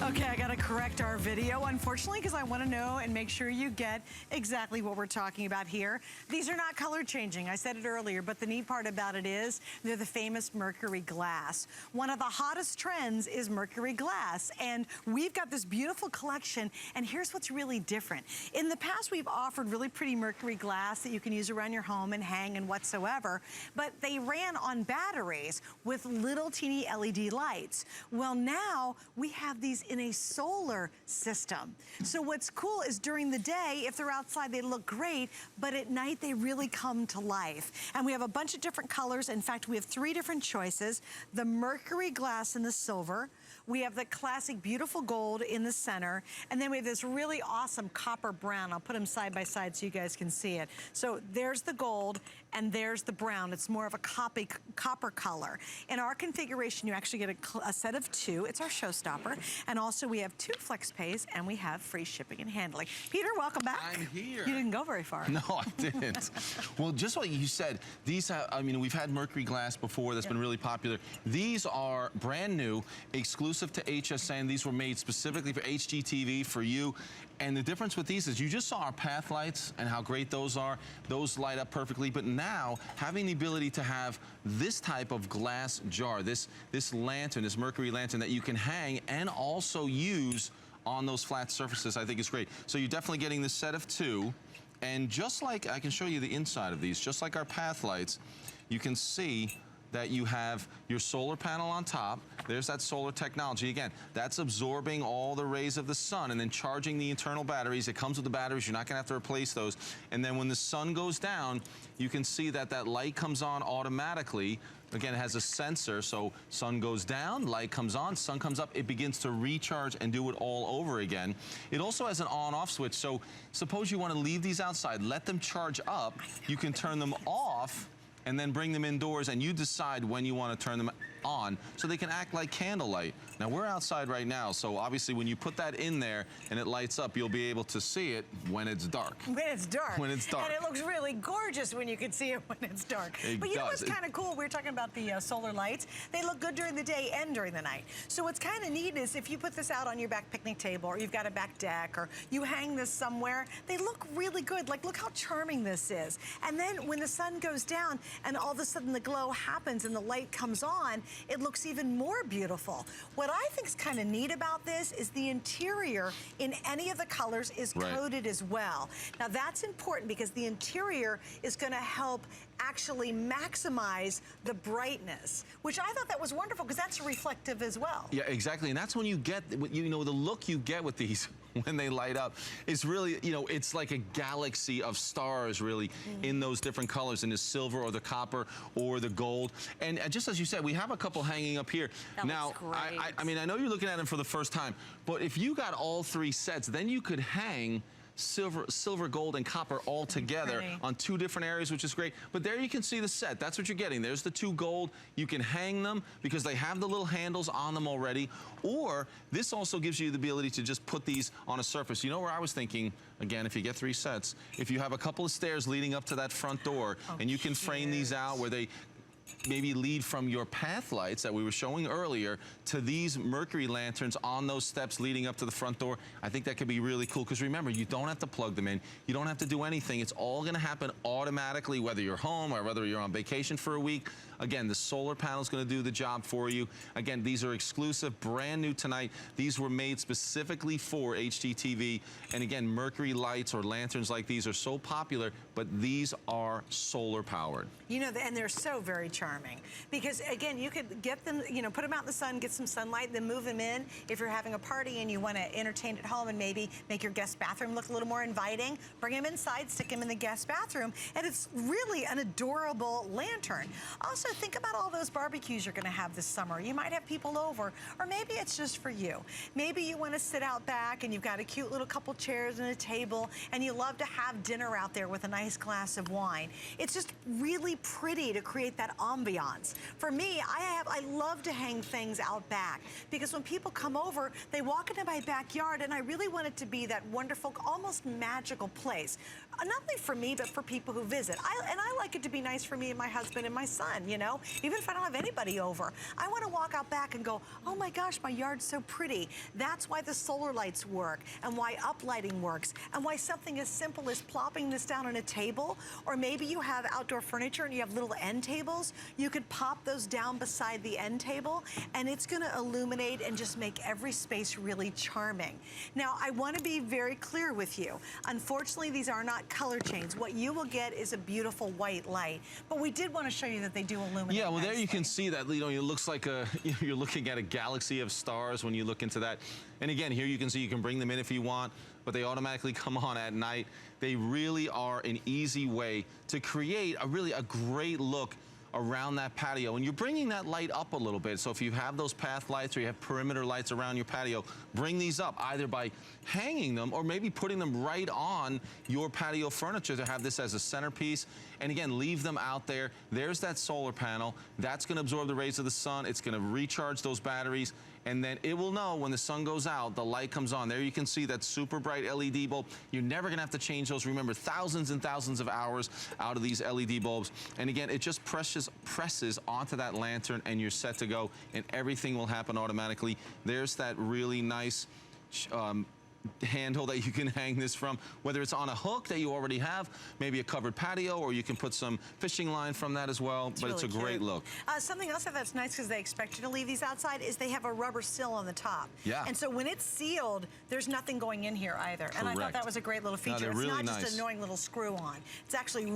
Okay, I gotta correct our video, unfortunately, because I wanna know and make sure you get exactly what we're talking about here. These are not color changing, I said it earlier, but the neat part about it is they're the famous Mercury glass. One of the hottest trends is Mercury glass, and we've got this beautiful collection, and here's what's really different. In the past, we've offered really pretty Mercury glass that you can use around your home and hang and whatsoever, but they ran on batteries with little teeny LED lights. Well, now we have these in a solar system. So what's cool is during the day, if they're outside, they look great, but at night they really come to life. And we have a bunch of different colors. In fact, we have 3 different choices. The Mercury glass in the silver. We have the classic beautiful gold in the center. And then we have this really awesome copper brown. I'll put them side by side so you guys can see it. So there's the gold and there's the brown. It's more of a copper color. In our configuration, you actually get a set of 2. It's our showstopper. And also we have 2 flex pays and we have free shipping and handling. Peter, welcome back. I'm here. You didn't go very far. No, I didn't. Well, just what you said, these have, I mean, we've had Mercury glass before that's been really popular. These are brand new, exclusive to HSN. These were made specifically for HGTV, for you. And the difference with these is you just saw our path lights and how great those are. Those light up perfectly. But now, having the ability to have this type of glass jar, this lantern, this Mercury lantern that you can hang and also use on those flat surfaces, I think is great. So you're definitely getting this set of 2. And just like, I can show you the inside of these, just like our path lights, you can see that you have your solar panel on top. There's that solar technology. Again, that's absorbing all the rays of the sun and then charging the internal batteries. It comes with the batteries. You're not gonna have to replace those. And then when the sun goes down, you can see that that light comes on automatically. Again, it has a sensor, so sun goes down, light comes on, sun comes up, it begins to recharge and do it all over again. It also has an on-off switch, so suppose you want to leave these outside, let them charge up, you can turn them off and then bring them indoors, and you decide when you want to turn them on so they can act like candlelight. Now we're outside right now, so obviously when you put that in there and it lights up, you'll be able to see it when it's dark. When it's dark. When it's dark. And it looks really gorgeous when you can see it when it's dark. But you know what's kind of cool? We were talking about the solar lights. They look good during the day and during the night. So what's kind of neat is if you put this out on your back picnic table, or you've got a back deck, or you hang this somewhere, they look really good. Like, look how charming this is. And then when the sun goes down and all of a sudden the glow happens and the light comes on, it looks even more beautiful. What I think is kind of neat about this is the interior in any of the colors is coated as well. Now that's important because the interior is going to help actually maximize the brightness, which I thought that was wonderful because that's reflective as well. Yeah, exactly. And that's when you get, you know, the look you get with these when they light up is really, you know, it's like a galaxy of stars really in those different colors, in the silver or the copper or the gold. And just as you said, we have a couple hanging up here. That now, looks great. I mean, I know you're looking at them for the first time, but if you got all 3 sets, then you could hang silver, gold, and copper all together on 2 different areas, which is great. But there you can see the set. That's what you're getting. There's the 2 gold. You can hang them because they have the little handles on them already. Or this also gives you the ability to just put these on a surface. You know where I was thinking, again, if you get 3 sets, if you have a couple of stairs leading up to that front door, and you can frame these out where they maybe lead from your path lights that we were showing earlier to these Mercury lanterns on those steps leading up to the front door. I think that could be really cool because remember, you don't have to plug them in. You don't have to do anything. It's all going to happen automatically, whether you're home or whether you're on vacation for a week. Again, the solar panel is going to do the job for you. Again, these are exclusive, brand new tonight. These were made specifically for HGTV. And again, Mercury lights or lanterns like these are so popular, but these are solar powered. You know, and they're so very charming because again, you could get them, you know, put them out in the sun, get some sunlight, then move them in. If you're having a party and you want to entertain at home and maybe make your guest bathroom look a little more inviting, bring them inside, stick them in the guest bathroom, and it's really an adorable lantern. Also, think about all those barbecues you're going to have this summer. You might have people over, or maybe it's just for you. Maybe you want to sit out back and you've got a cute little couple chairs and a table, and you love to have dinner out there with a nice glass of wine. It's just really pretty to create that ambiance. For me, I love to hang things out back because when people come over, they walk into my backyard, and I really want it to be that wonderful, almost magical place. Not only for me, but for people who visit. And I like it to be nice for me and my husband and my son, you know. know? Even if I don't have anybody over, I want to walk out back and go, oh my gosh, my yard's so pretty. That's why the solar lights work, and why uplighting works, and why something as simple as plopping this down on a table, or maybe you have outdoor furniture and you have little end tables, you could pop those down beside the end table, and it's going to illuminate and just make every space really charming. Now, I want to be very clear with you. Unfortunately, these are not color change. What you will get is a beautiful white light, but we did want to show you that they do illuminate. Yeah, well, nicely. there you can see that, it looks like you're looking at a galaxy of stars when you look into that. And again, here you can see you can bring them in if you want, but they automatically come on at night. They really are an easy way to create a great look around that patio, and you're bringing that light up a little bit. So if you have those path lights or you have perimeter lights around your patio, bring these up either by hanging them or maybe putting them right on your patio furniture to have this as a centerpiece. And again, leave them out there. There's that solar panel. That's going to absorb the rays of the sun. It's going to recharge those batteries, and then it will know when the sun goes out, the light comes on. There you can see that super bright LED bulb. You're never going to have to change those. Remember, thousands and thousands of hours out of these LED bulbs. And again, it just presses onto that lantern, and you're set to go, and everything will happen automatically. There's that really nice handle that you can hang this from, whether it's on a hook that you already have, maybe a covered patio, or you can put some fishing line from that as well. But really it's a great look. Something else that's nice, because they expect you to leave these outside, is they have a rubber seal on the top. Yeah. And so when it's sealed, there's nothing going in here either. And I thought that was a great little feature. They're It's really not just nice. an annoying little screw on. It's actually